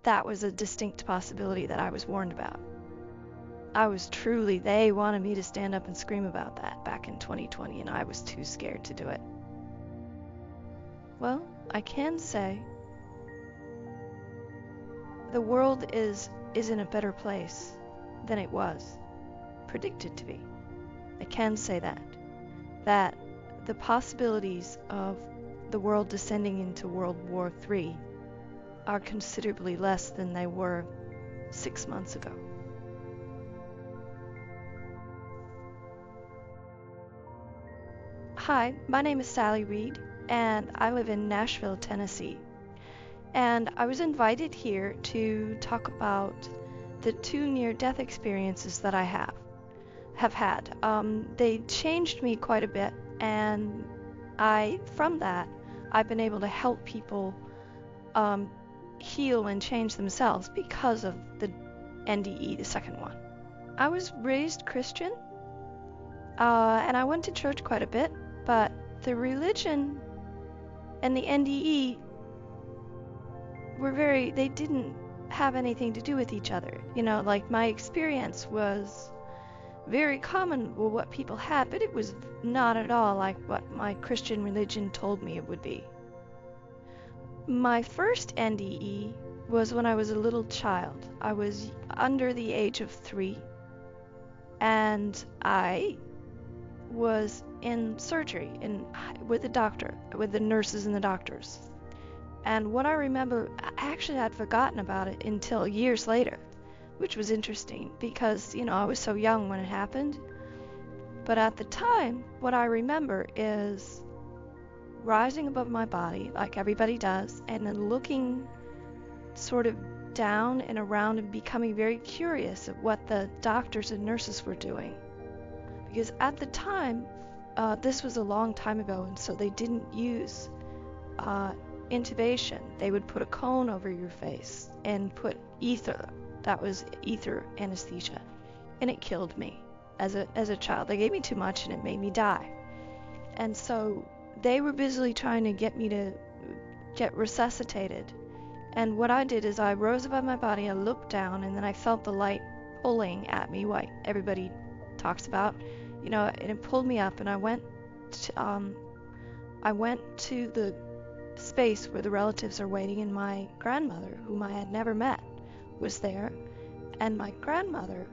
that was a distinct possibility that I was warned about. They wanted me to stand up and scream about that back in 2020, and I was too scared to do it. Well, I can say the world is in a better place than it was predicted to be. I can say that the possibilities of the world descending into World War III are considerably less than they were 6 months ago. Hi, my name is Sally Reed, and I live in Nashville, Tennessee. And I was invited here to talk about the 2 near-death experiences that I have had. They changed me quite a bit, and from that, I've been able to help people heal and change themselves because of the NDE, the second one. I was raised Christian, and I went to church quite a bit, but the religion and the NDE they didn't have anything to do with each other. Like my experience was very common with what people had, but it was not at all like what my Christian religion told me it would be. My first NDE was when I was a little child. I was under the age of 3, and I was in surgery with the doctor, with the nurses and the doctors. And what I remember, actually I'd forgotten about it until years later, which was interesting because, I was so young when it happened. But at the time, what I remember is rising above my body, like everybody does, and then looking sort of down and around and becoming very curious of what the doctors and nurses were doing. Because at the time, this was a long time ago, and so they didn't use intubation. They would put a cone over your face and put ether. That was ether anesthesia, and it killed me as a child. They gave me too much, and it made me die. And so they were busily trying to get me to get resuscitated. And what I did is I rose above my body, I looked down, and then I felt the light pulling at me, what everybody talks about, and it pulled me up, and I went to the space where the relatives are waiting, and my grandmother, whom I had never met, was there. And my grandmother,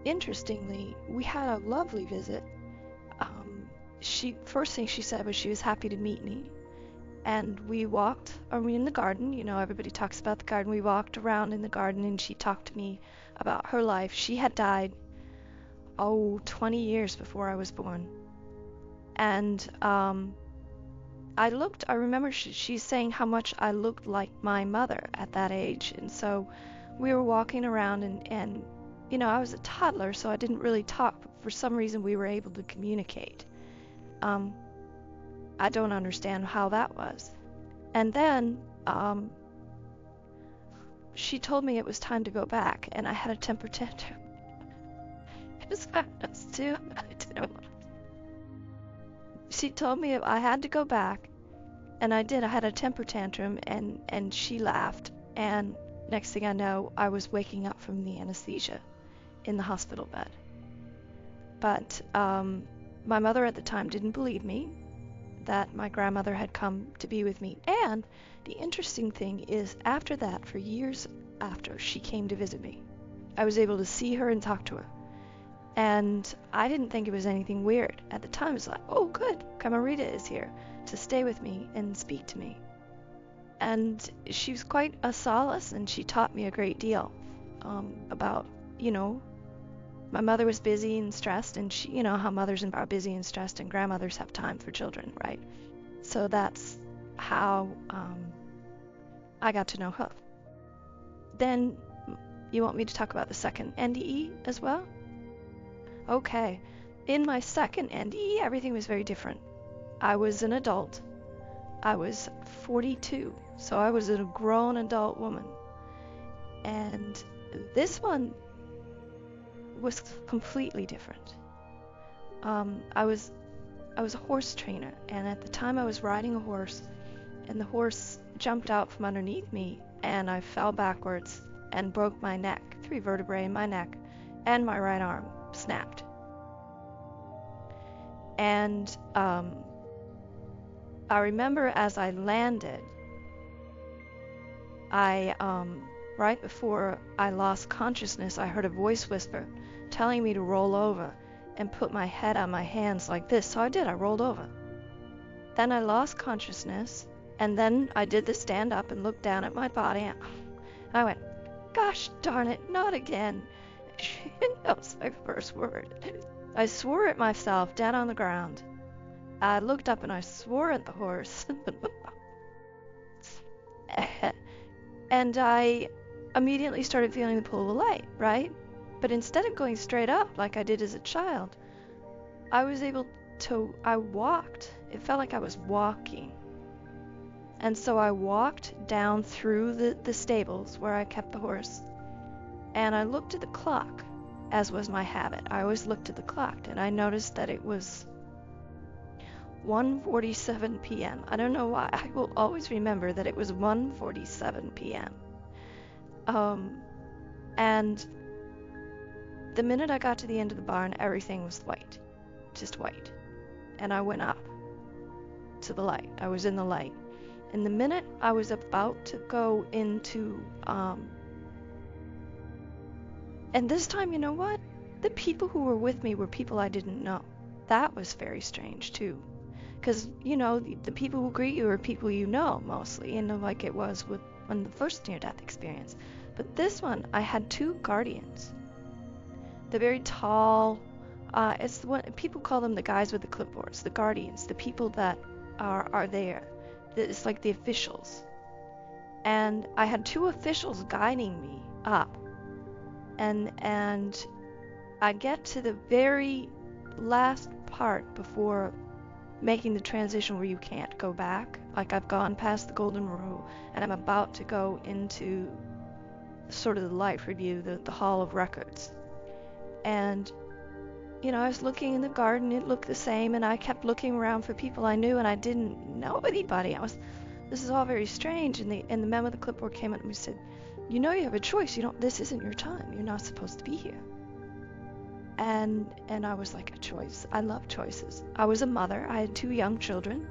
interestingly, we had a lovely visit. First thing she said was she was happy to meet me, and we walked in the garden. Everybody talks about the garden. We walked around in the garden, and she talked to me about her life. She had died 20 years before I was born. And I remember she's saying how much I looked like my mother at that age. And so we were walking around, and I was a toddler, so I didn't really talk, but for some reason we were able to communicate. I don't understand how that was. And then she told me it was time to go back, and I had a temper tantrum. She told me I had to go back, and I did. I had a temper tantrum, and she laughed, and next thing I know, I was waking up from the anesthesia in the hospital bed. But my mother at the time didn't believe me that my grandmother had come to be with me. And the interesting thing is, after that, for years after, she came to visit me. I was able to see her and talk to her. And I didn't think it was anything weird. At the time, it was like, oh, good, Camarita is here to stay with me and speak to me. And she was quite a solace, and she taught me a great deal about, my mother was busy and stressed, and she, how mothers are busy and stressed, and grandmothers have time for children, right? So that's how I got to know her. Then you want me to talk about the second NDE as well? Okay. In my second NDE, everything was very different. I was an adult. I was 42, so I was a grown adult woman. And this one was completely different. I was a horse trainer, and at the time I was riding a horse, and the horse jumped out from underneath me, and I fell backwards and broke my neck, 3 vertebrae in my neck, and my right arm snapped. And I remember as I landed, right before I lost consciousness, I heard a voice whisper telling me to roll over and put my head on my hands like this. So I did. I rolled over. Then I lost consciousness, and then I did the stand up and looked down at my body, and I went, gosh darn it, not again. That was my first word. I swore at myself dead on the ground. I looked up and I swore at the horse. And I immediately started feeling the pull of the light, right? But instead of going straight up like I did as a child, I walked. It felt like I was walking. And so I walked down through the stables where I kept the horse, and I looked at the clock, as was my habit. I always looked at the clock, and I noticed that it was 1:47 p.m. I don't know why. I will always remember that it was 1:47 p.m. And the minute I got to the end of the barn, everything was white, just white. And I went up to the light. I was in the light. And the minute I was about to go into, and this time, you know what? The people who were with me were people I didn't know. That was very strange too. Because, the people who greet you are people you know, mostly, like it was on the first near-death experience. But this one, I had 2 guardians. The very tall, it's what people call them, the guys with the clipboards, the guardians, the people that are there. It's like the officials. And I had 2 officials guiding me up. And I get to the very last part before making the transition where you can't go back. Like I've gone past the golden rule and I'm about to go into sort of the life review, the hall of records. And I was looking in the garden, it looked the same, and I kept looking around for people I knew, and I didn't know anybody. This is all very strange. And the man with the clipboard came up and said, you have a choice. This isn't your time. You're not supposed to be here. And I was like, a choice. I love choices. I was a mother. I had 2 young children.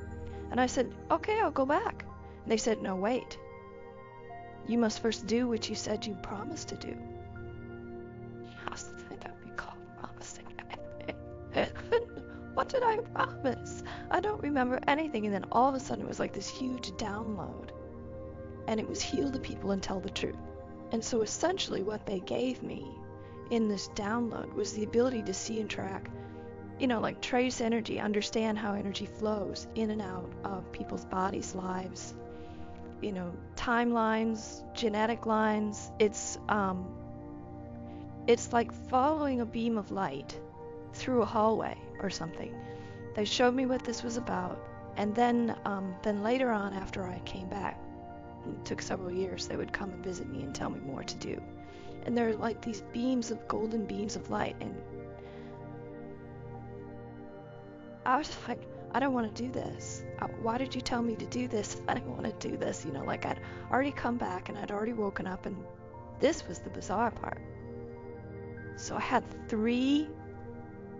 And I said, okay, I'll go back. And they said, no, wait. You must first do what you said you promised to do. Yes, that would be called promising. What did I promise? I don't remember anything. And then all of a sudden it was like this huge download. And it was heal the people and tell the truth. And so essentially what they gave me in this download was the ability to see and track, like trace energy, understand how energy flows in and out of people's bodies, lives, timelines, genetic lines. It's like following a beam of light through a hallway or something. They showed me what this was about, and then later on, after I came back, it took several years, they would come and visit me and tell me more to do. And there are like these golden beams of light, and I was like, I don't want to do this. Why did you tell me to do this if I didn't want to do this? Like I'd already come back and I'd already woken up, and this was the bizarre part. So I had 3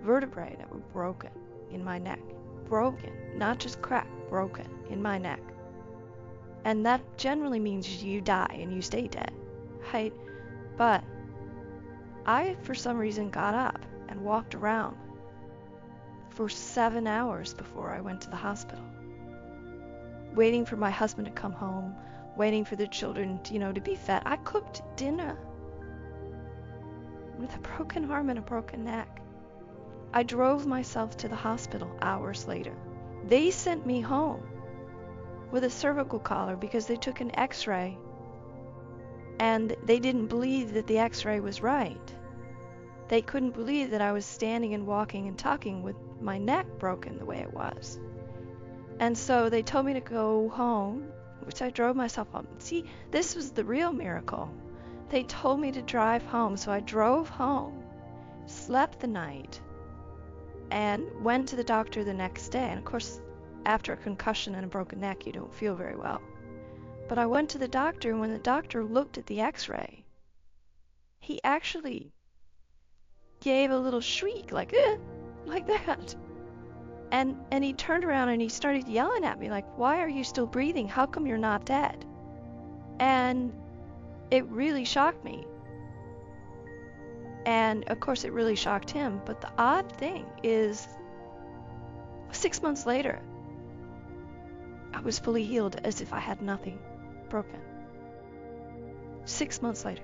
vertebrae that were broken in my neck. Broken, not just cracked, broken in my neck. And that generally means you die and you stay dead, right? But I, for some reason, got up and walked around for 7 hours before I went to the hospital, waiting for my husband to come home, waiting for the children, to be fed. I cooked dinner with a broken arm and a broken neck. I drove myself to the hospital hours later. They sent me home with a cervical collar because they took an x-ray and they didn't believe that the x-ray was right. They couldn't believe that I was standing and walking and talking with my neck broken the way it was. And so they told me to go home, which I drove myself home. See, this was the real miracle. They told me to drive home, so I drove home, slept the night, and went to the doctor the next day. And of course, after a concussion and a broken neck, you don't feel very well. But I went to the doctor, and when the doctor looked at the x-ray, he actually gave a little shriek, like, like that. And he turned around and he started yelling at me, like, why are you still breathing? How come you're not dead? And it really shocked me. And of course it really shocked him. But the odd thing is, 6 months later, I was fully healed as if I had nothing broken. 6 months later.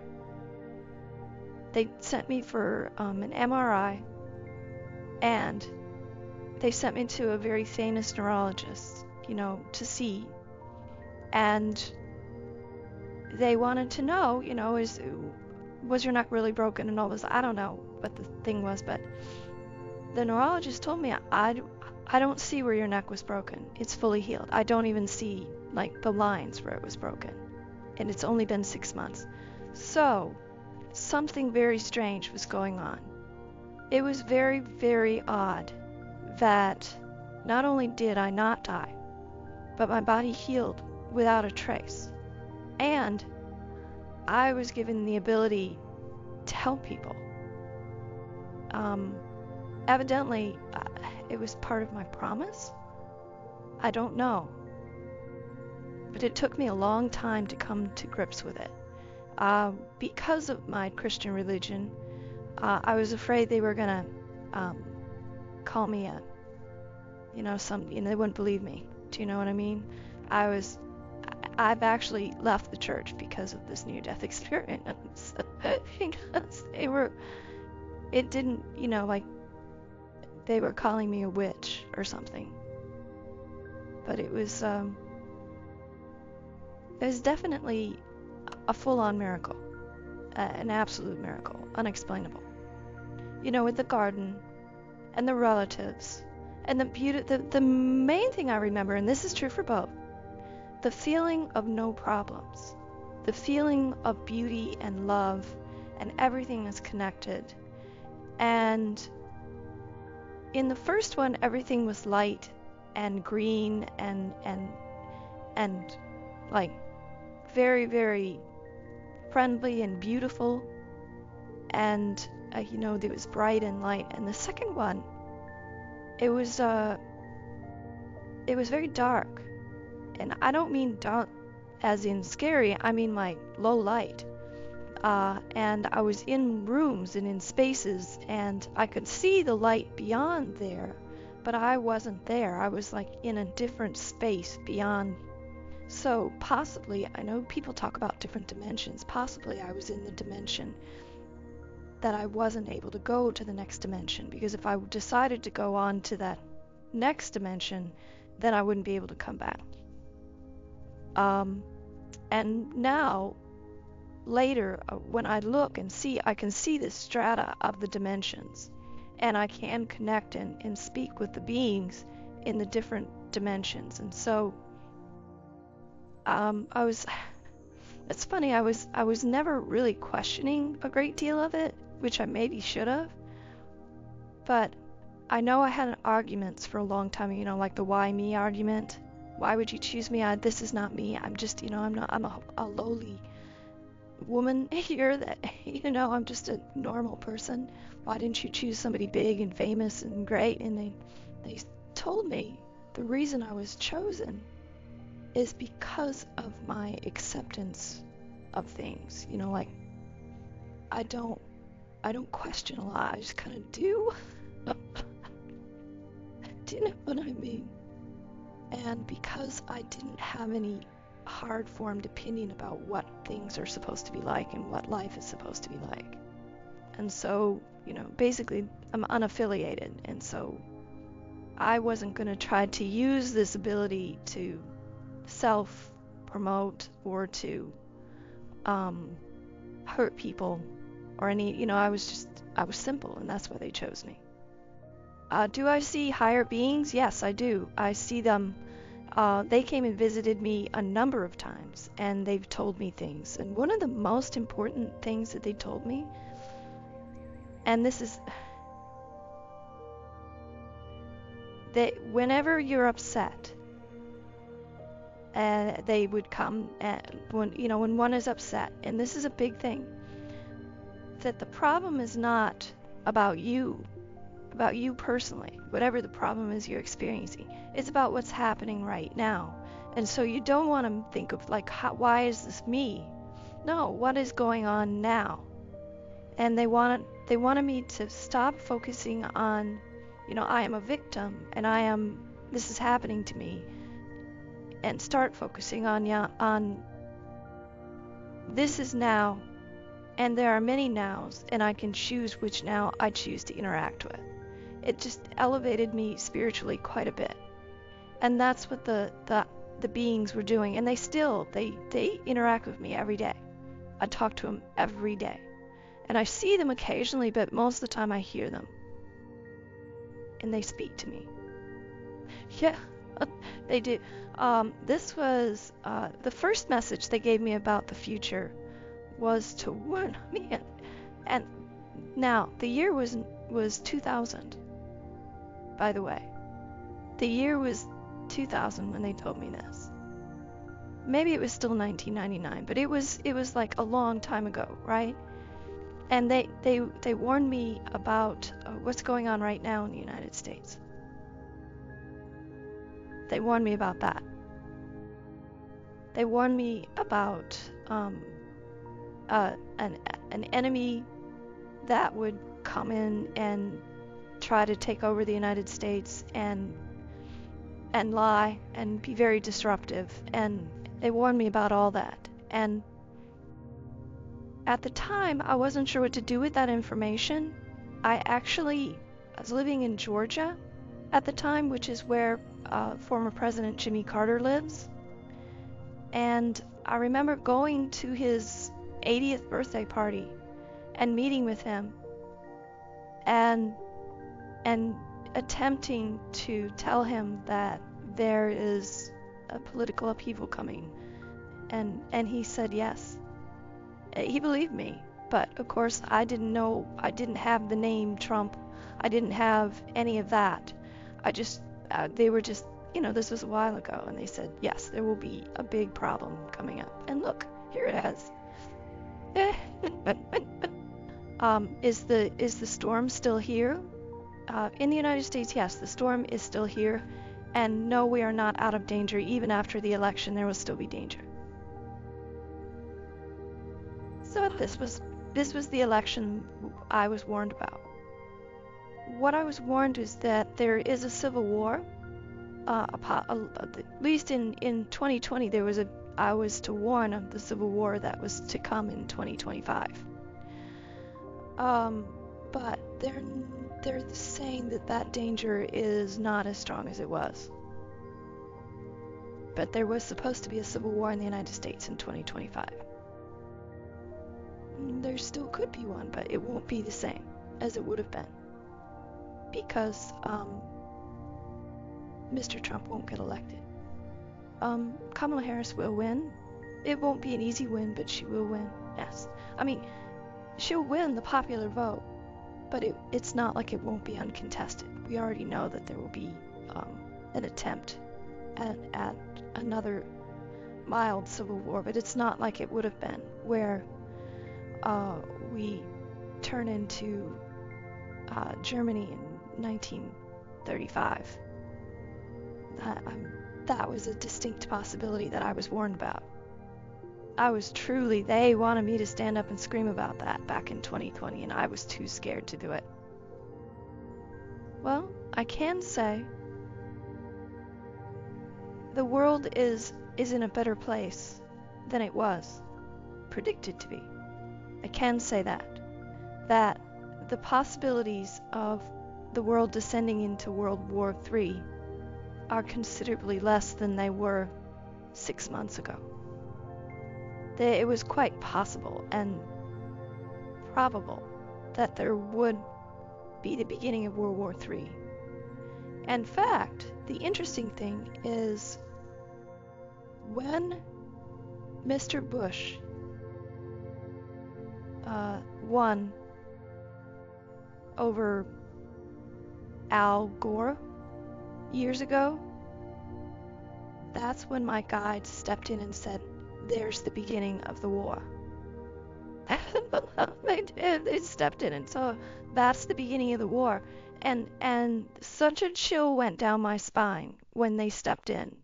They sent me for an MRI, and they sent me to a very famous neurologist, to see. And they wanted to know, was your neck really broken and all this? I don't know what the thing was, but the neurologist told me, I don't see where your neck was broken. It's fully healed. I don't even see, like, the lines where it was broken. And it's only been 6 months. So, something very strange was going on. It was very, very odd that not only did I not die, but my body healed without a trace. And I was given the ability to help people. Evidently, it was part of my promise. I don't know. But it took me a long time to come to grips with it. Because of my Christian religion, I was afraid they were gonna call me they wouldn't believe me. Do you know what I mean? I've actually left the church because of this near-death experience. Because it didn't, like they were calling me a witch or something. But it was definitely a full-on miracle, an absolute miracle, unexplainable. With the garden and the relatives and the beauty. The main thing I remember, and this is true for both, the feeling of no problems, the feeling of beauty and love, and everything is connected. And in the first one, everything was light and green and like very, very friendly and beautiful, and it was bright and light. And the second one, it was very dark. And I don't mean dark as in scary, I mean like low light. And I was in rooms and in spaces, and I could see the light beyond there, but I wasn't there. I was like in a different space beyond. So possibly, I know people talk about different dimensions, possibly I was in the dimension that I wasn't able to go to the next dimension, because if I decided to go on to that next dimension, then I wouldn't be able to come back. And now, later, when I look and see, I can see the strata of the dimensions, and I can connect and speak with the beings in the different dimensions. And so it's funny, I was never really questioning a great deal of it, which I maybe should have, but I know I had arguments for a long time, like the why me argument. Why would you choose me? This is not me. I'm just, I'm a lowly woman here that, I'm just a normal person. Why didn't you choose somebody big and famous and great? And they told me the reason I was chosen is because of my acceptance of things. Like I don't question a lot. I just kind of do. Do you know what I mean? And because I didn't have any hard-formed opinion about what things are supposed to be like and what life is supposed to be like. And so, basically I'm unaffiliated, and so I wasn't going to try to use this ability to self-promote or to hurt people or any, I was simple, and that's why they chose me. Do I see higher beings? Yes, I do. I see them. They came and visited me a number of times, and they've told me things. And one of the most important things that they told me, and this is that whenever you're upset, and they would come, and when one is upset, and this is a big thing, that the problem is not about you personally, whatever the problem is you're experiencing. It's about what's happening right now. And so you don't want to think of like, why is this me? No, what is going on now? And they wanted me to stop focusing on, I am a victim and this is happening to me, and start focusing on this is now, and there are many nows, and I can choose which now I choose to interact with. It just elevated me spiritually quite a bit. And that's what the beings were doing, and they interact with me every day. I talk to them every day. And I see them occasionally, but most of the time I hear them. And they speak to me. Yeah, they do. This was the first message they gave me about the future was to warn me. And now, the year was 2000, by the way. The year was 2000 when they told me this. Maybe it was still 1999, but it was like a long time ago, right? And they warned me about what's going on right now in the United States. They warned me about that. They warned me about an enemy that would come in and try to take over the United States and lie and be very disruptive. And they warned me about all that. And at the time, I wasn't sure what to do with that information. I was living in Georgia at the time, which is where former President Jimmy Carter lives. And I remember going to his 80th birthday party and meeting with him and attempting to tell him that there is a political upheaval coming. And he said yes. He believed me, but of course I didn't have the name Trump. I didn't have any of that. They were just, this was a while ago, and they said, yes, there will be a big problem coming up. And look, here it is. Is the storm still here? In the United States, yes, the storm is still here. And no, we are not out of danger. Even after the election, there will still be danger. So this was the election I was warned about. What I was warned is that there is a civil war. At least in 2020, I was to warn of the civil war that was to come in 2025. But they're saying that danger is not as strong as it was. But there was supposed to be a civil war in the United States in 2025. There still could be one, but it won't be the same as it would have been. Because Mr. Trump won't get elected. Kamala Harris will win. It won't be an easy win, but she will win, yes. I mean, she'll win the popular vote, but it's not like it won't be uncontested. We already know that there will be an attempt at another mild civil war, but it's not like it would have been, where we turn into Germany in 1935. That was a distinct possibility that I was warned about. They wanted me to stand up and scream about that back in 2020, and I was too scared to do it. Well, I can say the world is in a better place than it was predicted to be. I can say that the possibilities of the world descending into World War III are considerably less than they were 6 months ago. It was quite possible and probable that there would be the beginning of World War III. In fact, the interesting thing is when Mr. Bush won over Al Gore years ago, that's when my guide stepped in and said, "There's the beginning of the war." They stepped in and so that's the beginning of the war. And such a chill went down my spine when they stepped in.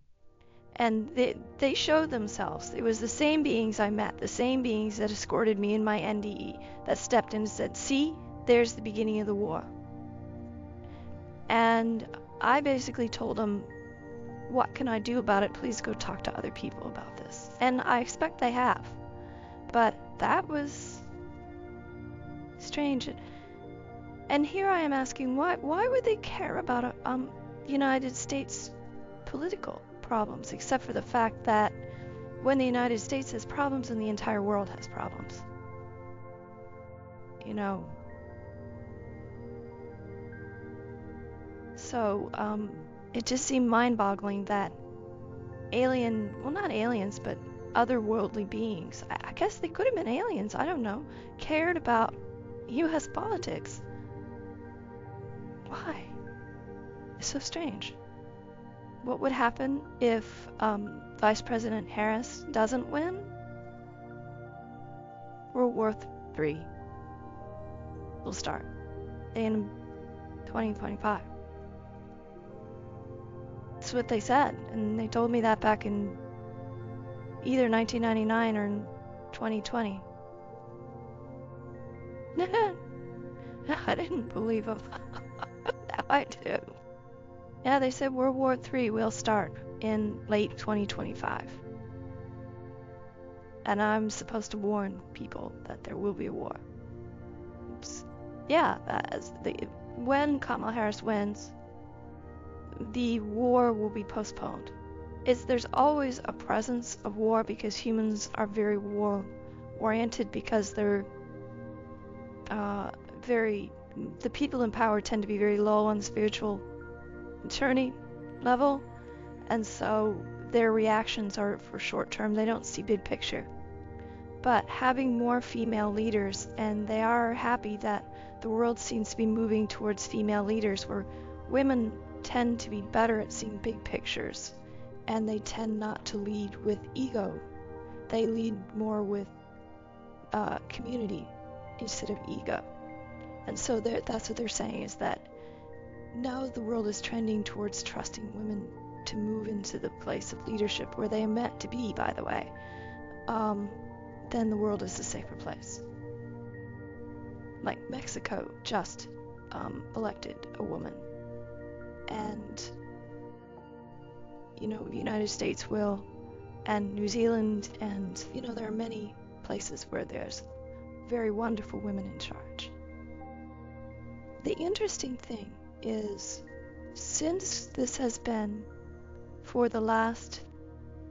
And they showed themselves. It was the same beings I met, the same beings that escorted me in my NDE, that stepped in and said, "See, there's the beginning of the war." And I basically told them, "What can I do about it? Please go talk to other people about this." And I expect they have. But that was strange. And here I am asking, why would they care about United States political problems, except for the fact that when the United States has problems, then the entire world has problems. So it just seemed mind-boggling that not aliens, but otherworldly beings, I guess they could have been aliens, I don't know, cared about U.S. politics. Why? It's so strange. What would happen if Vice President Harris doesn't win? World War III will start in 2025. That's what they said, and they told me that back in either 1999 or in 2020. I didn't believe them. Now I do. Yeah, they said World War III will start in late 2025. And I'm supposed to warn people that there will be a war. Oops. Yeah, when Kamala Harris wins, the war will be postponed. There's always a presence of war because humans are very war-oriented, because they're the people in power tend to be very low on the spiritual maturity level, and so their reactions are for short term. They don't see big picture. But having more female leaders, and they are happy that the world seems to be moving towards female leaders, where women tend to be better at seeing big pictures, and they tend not to lead with ego. They lead more with community instead of ego. And so that's what they're saying, is that now the world is trending towards trusting women to move into the place of leadership, where they are meant to be, by the way. Then the world is a safer place. Like Mexico just elected a woman, and the United States will, and New Zealand, and there are many places where there's very wonderful women in charge. The interesting thing is, since this has been for the last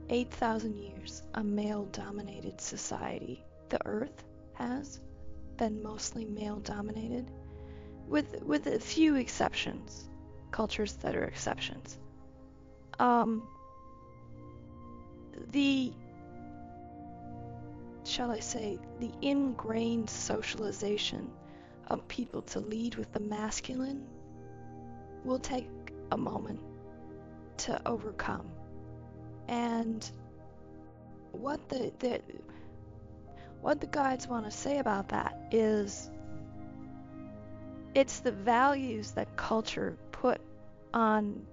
8,000 years a male-dominated society, the earth has been mostly male-dominated, with a few exceptions, cultures that are exceptions. The ingrained socialization of people to lead with the masculine will take a moment to overcome. And what the guides want to say about that is, it's the values that culture put on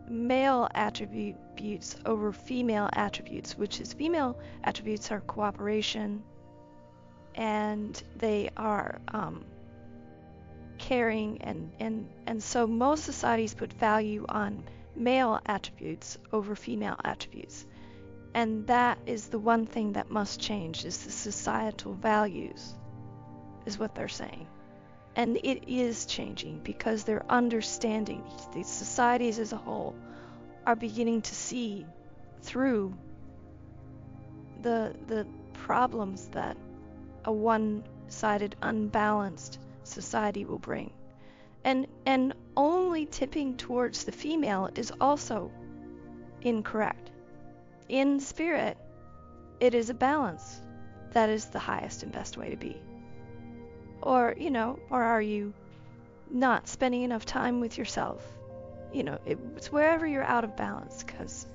male attributes over female attributes, which is, female attributes are cooperation, and they are caring, and so most societies put value on male attributes over female attributes. And that is the one thing that must change, is the societal values, is what they're saying. And it is changing, because they're understanding, the societies as a whole are beginning to see through the problems that a one-sided, unbalanced society will bring. And only tipping towards the female is also incorrect. In spirit, it is a balance. That is the highest and best way to be. Or are you not spending enough time with yourself? It's wherever you're out of balance, because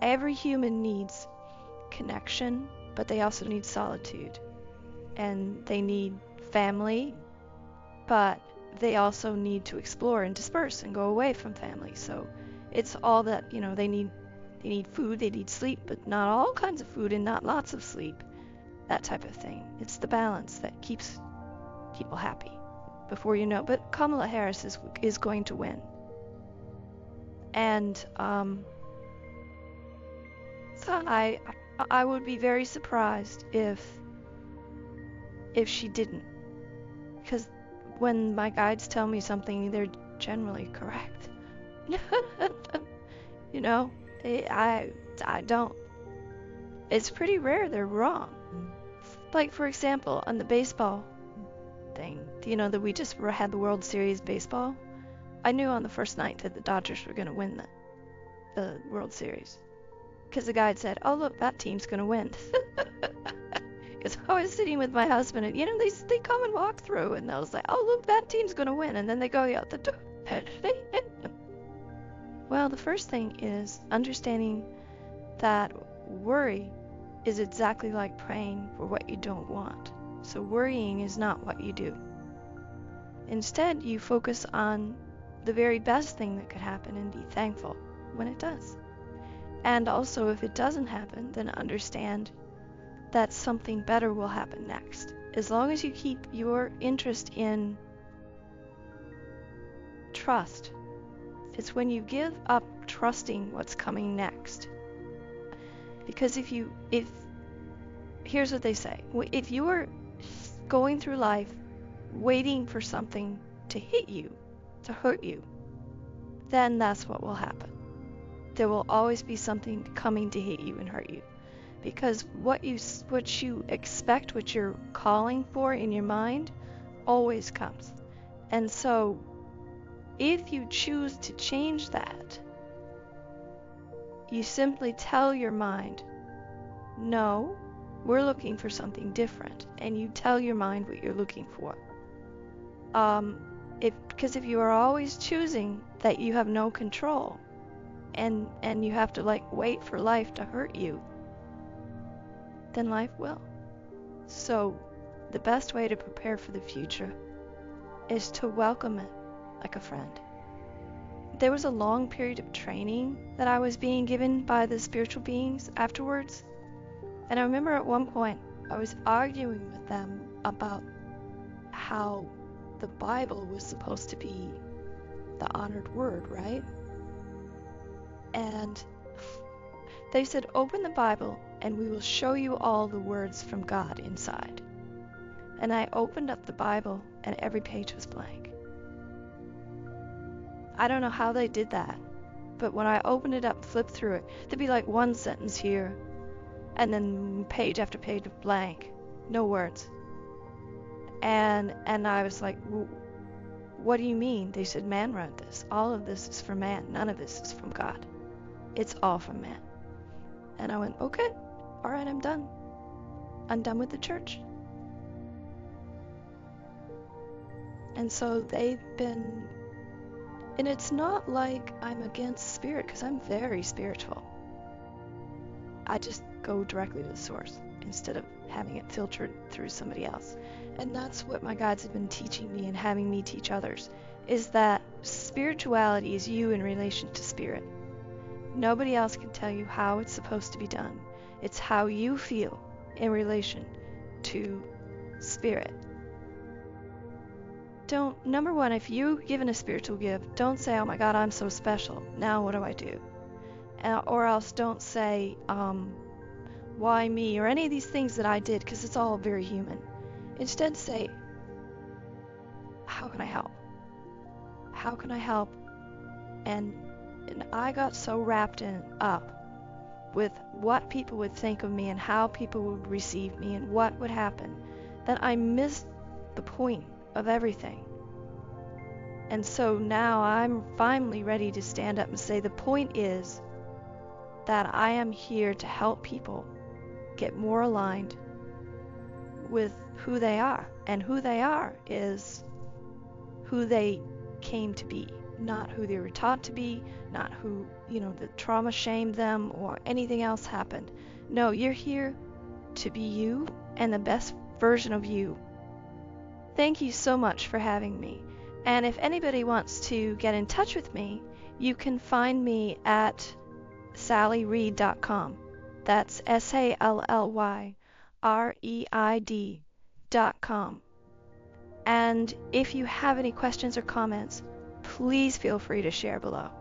every human needs connection, but they also need solitude. And they need family, but they also need to explore and disperse and go away from family. So it's all that, they need food, they need sleep, but not all kinds of food and not lots of sleep. That type of thing. It's the balance that keeps people happy. Before you know, but Kamala Harris is going to win. And so I would be very surprised if she didn't, because when my guides tell me something, they're generally correct. I don't. It's pretty rare they're wrong. Like, for example, on the baseball thing, that we just had the World Series baseball. I knew on the first night that the Dodgers were going to win the World Series, because the guide said, "Oh, look, that team's going to win." Because I was sitting with my husband, and they come and walk through, and I was like, "Oh, look, that team's going to win," and then they go out the door. Well, the first thing is understanding that worry is exactly like praying for what you don't want. So worrying is not what you do. Instead, you focus on the very best thing that could happen and be thankful when it does. And also, if it doesn't happen, then understand that something better will happen next. As long as you keep your interest in trust. It's when you give up trusting what's coming next. Because here's what they say. If you're going through life waiting for something to hit you, to hurt you, then that's what will happen. There will always be something coming to hit you and hurt you. Because what you expect, what you're calling for in your mind, always comes. And so, if you choose to change that, you simply tell your mind, "No, we're looking for something different," and you tell your mind what you're looking for. Because if you are always choosing that you have no control, and you have to wait for life to hurt you, then life will. So the best way to prepare for the future is to welcome it like a friend. There was a long period of training that I was being given by the spiritual beings afterwards. And I remember at one point I was arguing with them about how the Bible was supposed to be the honored word, right? And they said, "Open the Bible and we will show you all the words from God inside." And I opened up the Bible and every page was blank. I don't know how they did that, but when I opened it up, flipped through it, there'd be one sentence here, and then page after page of blank, no words. And I was like, "What do you mean?" They said, "Man wrote this. All of this is from man. None of this is from God. It's all from man." And I went, "Okay, all right, I'm done. I'm done with the church." And so they've been, and it's not like I'm against spirit, because I'm very spiritual. I just go directly to the source instead of having it filtered through somebody else. And that's what my guides have been teaching me and having me teach others, is that spirituality is you in relation to spirit. Nobody else can tell you how it's supposed to be done. It's how you feel in relation to spirit. Number one, if you're given a spiritual gift, don't say, "Oh my God, I'm so special. Now what do I do?" Or else don't say, "Why me?" or any of these things that I did, because it's all very human. Instead say, "How can I help? How can I help?" And I got so wrapped up with what people would think of me and how people would receive me and what would happen that I missed the point of everything. And so now I'm finally ready to stand up and say, the point is that I am here to help people get more aligned with who they are. And who they are is who they came to be, not who they were taught to be, not who the trauma shamed them or anything else happened. No, you're here to be you and the best version of you. Thank you so much for having me. And if anybody wants to get in touch with me, you can find me at sallyreid.com. That's SALLYREID.com. And if you have any questions or comments, please feel free to share below.